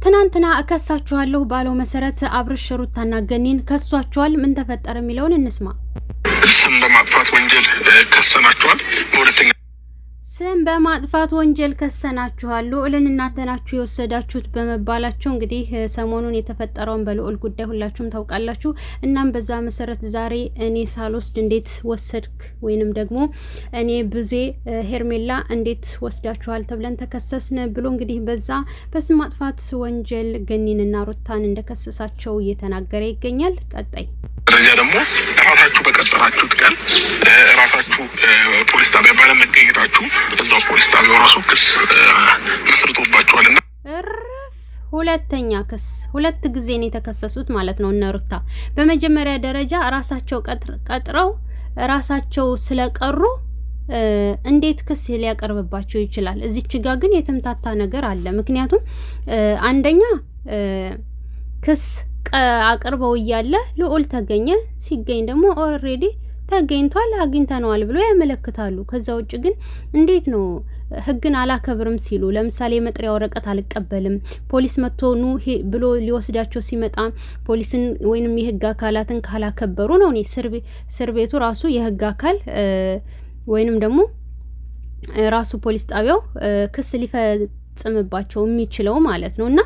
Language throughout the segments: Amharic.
ትናንትና እከሳችኋለሁ ባለው መሰረት አብርሽ ሩታና ገኒን ከሷቸዋል። ምን ተፈጠረ የሚለውን እንስማ። ስም በማጥፋት ወንጀል ከሰናችኋል። በሁለተኛ ስም በማጥፋት ወንጀል ከሰናችኋል። ልዑልን እናንተ ናችሁ የወሰዳችሁት በመባላቸው እንግዲህ ሰሞኑን የተፈጠረውን በልዑል ጉዳይ ሁላችሁም ታውቃላችሁ። እናም በዛ መሰረት ዛሬ እኔ ሳልወስድ እንዴት ወሰድክ ወይንም ደግሞ እኔ ብዙ ሄርሜላ እንዴት ወስዳችኋል ተብለን ተከሰስን ብሎ እንግዲህ በዛ በስም ማጥፋት ወንጀል ገኒንና ሩታን እንደከሰሳቸው እየተናገረ ይገኛል። ቀጣይ ደረጃ ደግሞ ራሳችሁ በቀጠራችሁት ቀን ራሳችሁ ፖሊስ ጣቢያ ባለመገኘታችሁ እዛው ፖሊስ ጣቢያው ራሱ ክስ መስርቶባችኋልና ሁለተኛ ክስ ሁለት ጊዜ ነው የተከሰሱት ማለት ነው እነ ሩታ። በመጀመሪያ ደረጃ ራሳቸው ቀጥረው ራሳቸው ስለቀሩ እንዴት ክስ ሊያቀርብባቸው ይችላል? እዚች ጋ ግን የተምታታ ነገር አለ። ምክንያቱም አንደኛ ክስ አቅርበው እያለ ልዑል ተገኘ። ሲገኝ ደግሞ ኦልሬዲ ተገኝቷል አግኝተነዋል ብሎ ያመለክታሉ። ከዛ ውጭ ግን እንዴት ነው ህግን አላከብርም ሲሉ፣ ለምሳሌ የመጥሪያ ወረቀት አልቀበልም ፖሊስ መጥቶ ኑ ብሎ ሊወስዳቸው ሲመጣ ፖሊስን ወይንም የህግ አካላትን ካላከበሩ ነው እኔ እስር ቤቱ ራሱ የህግ አካል ወይንም ደግሞ ራሱ ፖሊስ ጣቢያው ክስ ሊፈጽምባቸው የሚችለው ማለት ነው። እና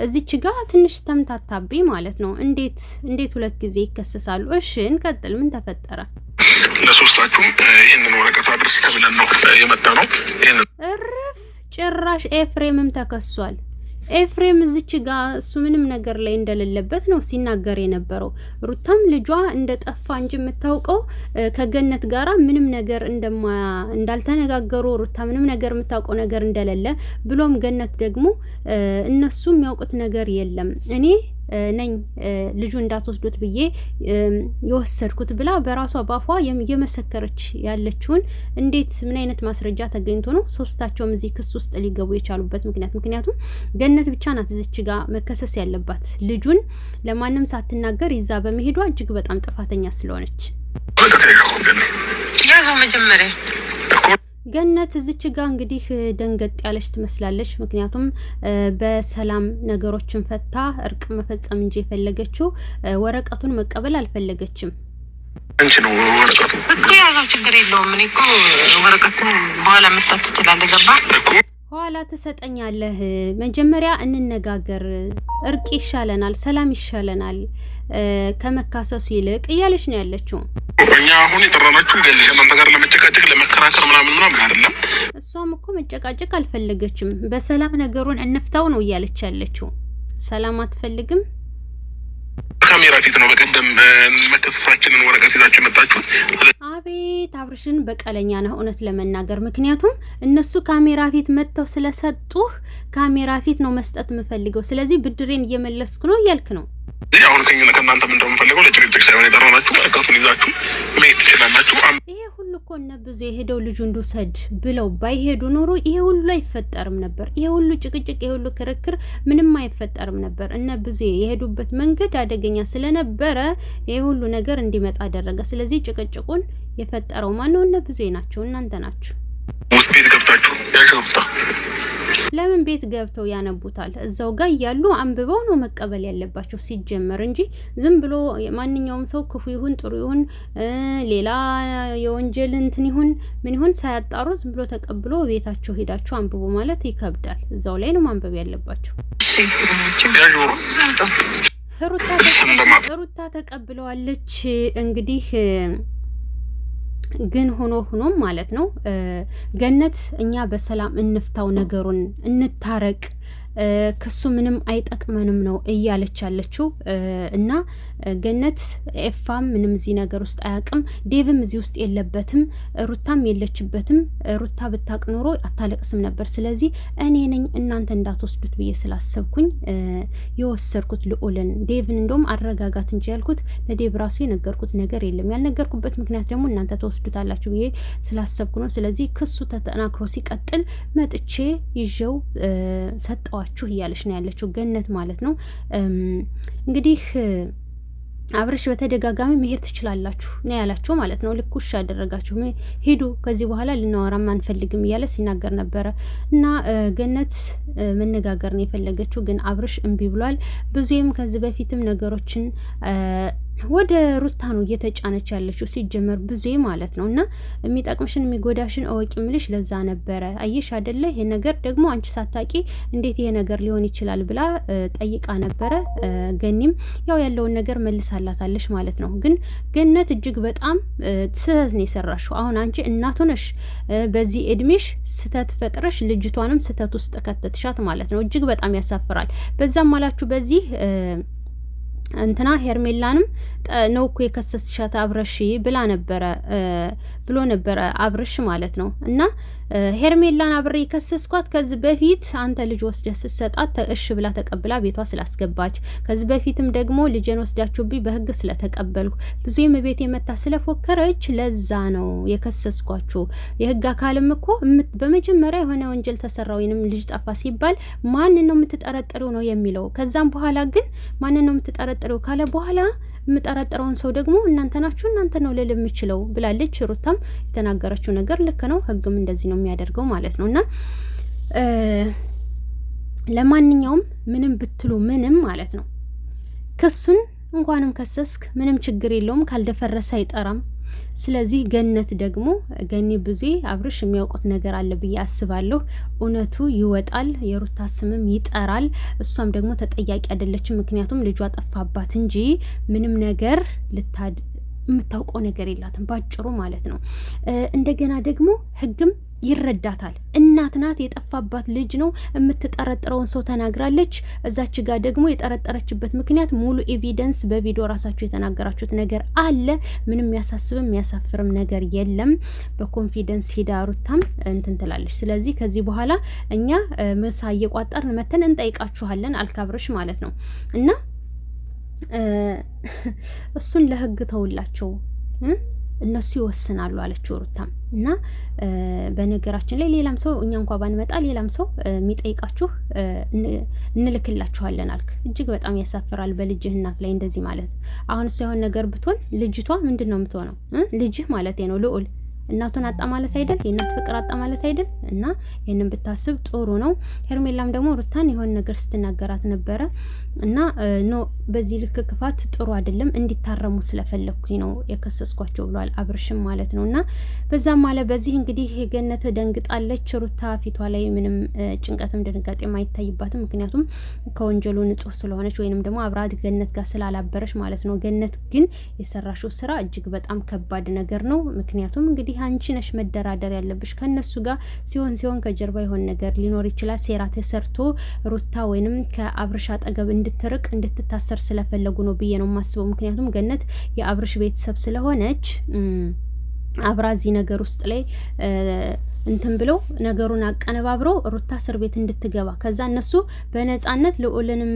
እዚች ጋር ትንሽ ተምታታብኝ ማለት ነው። እንዴት ሁለት ጊዜ ይከሰሳሉ? እሺ እንቀጥል። ምን ተፈጠረ? ለሶስታችሁም ይህንን ወረቀት አድርስ ተብለን ነው የመጣ ነው። እርፍ ጭራሽ ኤፍሬምም ተከሷል። ኤፍሬም እዚች ጋር እሱ ምንም ነገር ላይ እንደሌለበት ነው ሲናገር የነበረው። ሩታም ልጇ እንደጠፋ እንጂ የምታውቀው ከገነት ጋራ ምንም ነገር እንዳልተነጋገሩ ሩታ ምንም ነገር የምታውቀው ነገር እንደሌለ ብሎም ገነት ደግሞ እነሱ የሚያውቁት ነገር የለም እኔ ነኝ ልጁ እንዳትወስዱት ብዬ የወሰድኩት ብላ በራሷ ባፏ የመሰከረች ያለችውን እንዴት ምን አይነት ማስረጃ ተገኝቶ ነው ሶስታቸውም እዚህ ክስ ውስጥ ሊገቡ የቻሉበት ምክንያቱም ገነት ብቻ ናት እዚች ጋር መከሰስ ያለባት ልጁን ለማንም ሳትናገር ይዛ በመሄዷ እጅግ በጣም ጥፋተኛ ስለሆነች ያዘው መጀመሪያ ገነት እዚች ጋር እንግዲህ ደንገጥ ያለች ትመስላለች። ምክንያቱም በሰላም ነገሮችን ፈታ እርቅ መፈጸም እንጂ የፈለገችው ወረቀቱን መቀበል አልፈለገችም። አንቺ ነው ወረቀቱ እኮ ያዘው ችግር የለውም። እኔ እኮ ወረቀቱን በኋላ መስጠት ትችላለህ። ገባ ኋላ ትሰጠኛለህ። መጀመሪያ እንነጋገር፣ እርቅ ይሻለናል፣ ሰላም ይሻለናል ከመካሰሱ ይልቅ እያለች ነው ያለችው። እኛ አሁን የጠራናችሁ እናንተ ጋር ለመጨቃጨቅ ለመከራከር ምናምን አይደለም። እሷም እኮ መጨቃጨቅ አልፈለገችም። በሰላም ነገሩን እንፍታው ነው እያለች ያለችው። ሰላም አትፈልግም። ካሜራ ፊት ነው በቀደም መከሰሳችንን ወረቀት ይዛችሁ የመጣችሁት። አቤት አብርሽን በቀለኛ ነው እውነት ለመናገር። ምክንያቱም እነሱ ካሜራ ፊት መጥተው ስለሰጡህ ካሜራ ፊት ነው መስጠት የምፈልገው፣ ስለዚህ ብድሬን እየመለስኩ ነው እያልክ ነው። አሁን ከእናንተ ምን እንደምፈልገው ለጭቅጭቅ ሳይሆን የጠራናችሁ ወረቀቱን ይዛችሁ መሄድ ትችላላችሁ። ይሄ ሁሉ እኮ እነ ብዙ የሄደው ልጁ እንድውሰድ ብለው ባይሄዱ ኖሮ ይሄ ሁሉ አይፈጠርም ነበር። ይሄ ሁሉ ጭቅጭቅ፣ ይሄ ሁሉ ክርክር ምንም አይፈጠርም ነበር። እነ ብዙ የሄዱበት መንገድ አደገኛ ስለነበረ ይሄ ሁሉ ነገር እንዲመጣ አደረገ። ስለዚህ ጭቅጭቁን የፈጠረው ማነው? እነ ብዙ ናቸው፣ እናንተ ናችሁ። ውስጥ ቤት ገብታችሁ ያሸሩታ ለምን ቤት ገብተው ያነቡታል? እዛው ጋር እያሉ አንብበው ነው መቀበል ያለባቸው ሲጀመር እንጂ ዝም ብሎ ማንኛውም ሰው ክፉ ይሁን ጥሩ ይሁን ሌላ የወንጀል እንትን ይሁን ምን ይሁን ሳያጣሩ ዝም ብሎ ተቀብሎ ቤታቸው ሄዳችሁ አንብቦ ማለት ይከብዳል። እዛው ላይ ነው ማንበብ ያለባቸው። ሩታ ተቀብለዋለች እንግዲህ ግን ሆኖም ማለት ነው ገነት እኛ በሰላም እንፍታው ነገሩን እንታረቅ ክሱ ምንም አይጠቅመንም ነው እያለች ያለችው። እና ገነት ኤፋም ምንም እዚህ ነገር ውስጥ አያውቅም፣ ዴቭም እዚህ ውስጥ የለበትም፣ ሩታም የለችበትም። ሩታ ብታቅ ኖሮ አታለቅስም ነበር። ስለዚህ እኔ ነኝ እናንተ እንዳትወስዱት ብዬ ስላሰብኩኝ የወሰድኩት ልዑልን። ዴቭን እንደውም አረጋጋት እንጂ ያልኩት ለዴቭ ራሱ የነገርኩት ነገር የለም። ያልነገርኩበት ምክንያት ደግሞ እናንተ ተወስዱታላችሁ ብዬ ስላሰብኩ ነው። ስለዚህ ክሱ ተጠናክሮ ሲቀጥል መጥቼ ይዤው ሰጠዋ እያለች ነው ያለችው ገነት ማለት ነው። እንግዲህ አብርሽ በተደጋጋሚ መሄድ ትችላላችሁ ነው ያላቸው ማለት ነው። ልክ ውሻ ያደረጋችሁ ሄዱ፣ ከዚህ በኋላ ልናወራም አንፈልግም እያለ ሲናገር ነበረ። እና ገነት መነጋገር ነው የፈለገችው፣ ግን አብርሽ እምቢ ብሏል። ብዙም ከዚህ በፊትም ነገሮችን ወደ ሩታ ነው እየተጫነች ያለችው ሲጀመር ብዙ ማለት ነው። እና የሚጠቅምሽን የሚጎዳሽን እወቂ ምልሽ ለዛ ነበረ። አየሽ አይደለ? ይሄ ነገር ደግሞ አንቺ ሳታቂ እንዴት ይሄ ነገር ሊሆን ይችላል ብላ ጠይቃ ነበረ። ገኒም ያው ያለውን ነገር መልሳላታለች ማለት ነው። ግን ገነት እጅግ በጣም ስህተት ነው የሰራሽው። አሁን አንቺ እናቱ ነሽ፣ በዚህ እድሜሽ ስህተት ፈጥረሽ ልጅቷንም ስህተት ውስጥ ከተትሻት ማለት ነው። እጅግ በጣም ያሳፍራል። በዛም አላችሁ በዚህ እንትና ሄርሜላንም ነው እኮ የከሰስሻት አብረሽ ብሎ ነበረ አብርሽ ማለት ነው። እና ሄርሜላን አብሬ የከሰስኳት ከዚህ በፊት አንተ ልጅ ወስደህ ስትሰጣት እሺ ብላ ተቀብላ ቤቷ ስላስገባች፣ ከዚህ በፊትም ደግሞ ልጄን ወስዳችሁብኝ በህግ ስለተቀበልኩ ብዙ የቤት የመታ ስለፎከረች ለዛ ነው የከሰስኳችሁ። የህግ አካልም እኮ በመጀመሪያ የሆነ ወንጀል ተሰራ ወይንም ልጅ ጠፋ ሲባል ማን ነው የምትጠረጥሪው ነው የሚለው። ከዛም በኋላ ግን ማን ነው የምትጠረጥሪው ካለ በኋላ የምጠረጥረውን ሰው ደግሞ እናንተ ናችሁ፣ እናንተ ነው ልል የምችለው ብላለች። ሩታም የተናገረችው ነገር ልክ ነው። ህግም እንደዚህ ነው የሚያደርገው ማለት ነው። እና ለማንኛውም ምንም ብትሉ ምንም ማለት ነው ክሱን እንኳንም ከሰስክ ምንም ችግር የለውም፣ ካልደፈረሰ አይጠራም። ስለዚህ ገነት ደግሞ ገኒ ብዙ አብርሽ የሚያውቁት ነገር አለ ብዬ አስባለሁ። እውነቱ ይወጣል፣ የሩታ ስምም ይጠራል። እሷም ደግሞ ተጠያቂ አይደለችም፣ ምክንያቱም ልጇ ጠፋባት እንጂ ምንም ነገር የምታውቀው ነገር የላትም ባጭሩ ማለት ነው። እንደገና ደግሞ ህግም ይረዳታል። እናት ናት፣ የጠፋባት ልጅ ነው የምትጠረጥረውን ሰው ተናግራለች። እዛች ጋር ደግሞ የጠረጠረችበት ምክንያት ሙሉ ኤቪደንስ በቪዲዮ ራሳችሁ የተናገራችሁት ነገር አለ። ምንም ያሳስብም ያሳፍርም ነገር የለም። በኮንፊደንስ ሂዳ ሩታም እንትን ትላለች። ስለዚህ ከዚህ በኋላ እኛ ምሳ እየቋጠርን መተን እንጠይቃችኋለን አልካብርሽ ማለት ነው። እና እሱን ለህግ ተውላቸው እነሱ ይወስናሉ አለችው ሩታም። እና በነገራችን ላይ ሌላም ሰው እኛ እንኳ ባንመጣ ሌላም ሰው የሚጠይቃችሁ እንልክላችኋለን አልክ። እጅግ በጣም ያሳፍራል። በልጅህ እናት ላይ እንደዚህ ማለት። አሁን እሱ የሆነ ነገር ብትሆን ልጅቷ ምንድን ነው የምትሆነው? ልጅህ ማለት ነው ልዑል እናቱን አጣ ማለት አይደል? የእናት ፍቅር አጣ ማለት አይደል? እና ይህንን ብታስብ ጥሩ ነው። ሄርሜላም ደግሞ ሩታን የሆነ ነገር ስትናገራት ነበረ እና ኖ በዚህ ልክ ክፋት ጥሩ አይደለም፣ እንዲታረሙ ስለፈለኩኝ ነው የከሰስኳቸው ብሏል አብርሽም ማለት ነው። እና በዛም አለ በዚህ እንግዲህ ገነት ደንግጣለች። ሩታ ፊቷ ላይ ምንም ጭንቀትም ድንጋጤም አይታይባትም፣ ምክንያቱም ከወንጀሉ ንጹህ ስለሆነች ወይንም ደግሞ አብራድ ገነት ጋር ስላላበረች ማለት ነው። ገነት ግን የሰራሽው ስራ እጅግ በጣም ከባድ ነገር ነው። ምክንያቱም እንግዲህ አንቺ ነሽ መደራደር ያለብሽ ከነሱ ጋር ሲሆን ከጀርባ የሆነ ነገር ሊኖር ይችላል። ሴራ ተሰርቶ ሩታ ወይንም ከአብርሽ አጠገብ እንድትርቅ እንድትታሰር ስለፈለጉ ነው ብዬ ነው የማስበው። ምክንያቱም ገነት የአብርሽ ቤተሰብ ስለሆነች አብራዚ ነገር ውስጥ ላይ እንትን ብለው ነገሩን አቀነባብረው ሩታ እስር ቤት እንድትገባ ከዛ እነሱ በነጻነት ልዑልንም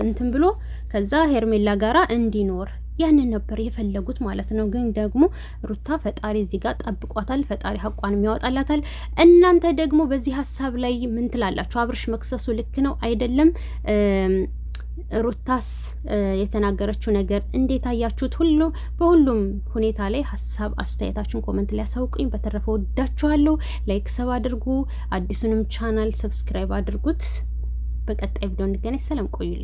እንትን ብሎ ከዛ ሄርሜላ ጋራ እንዲኖር ያንን ነበር የፈለጉት ማለት ነው። ግን ደግሞ ሩታ ፈጣሪ እዚህ ጋር ጠብቋታል። ፈጣሪ ሀቋንም ያወጣላታል። እናንተ ደግሞ በዚህ ሀሳብ ላይ ምን ትላላችሁ? አብርሽ መክሰሱ ልክ ነው አይደለም? ሩታስ የተናገረችው ነገር እንዴት አያችሁት? በሁሉም ሁኔታ ላይ ሀሳብ አስተያየታችሁን ኮመንት ላይ አሳውቁኝ። በተረፈ ወዳችኋለሁ። ላይክ ሰብ አድርጉ። አዲሱንም ቻናል ሰብስክራይብ አድርጉት። በቀጣይ ቪዲዮ እንገናኝ። ሰላም ቆዩልኝ።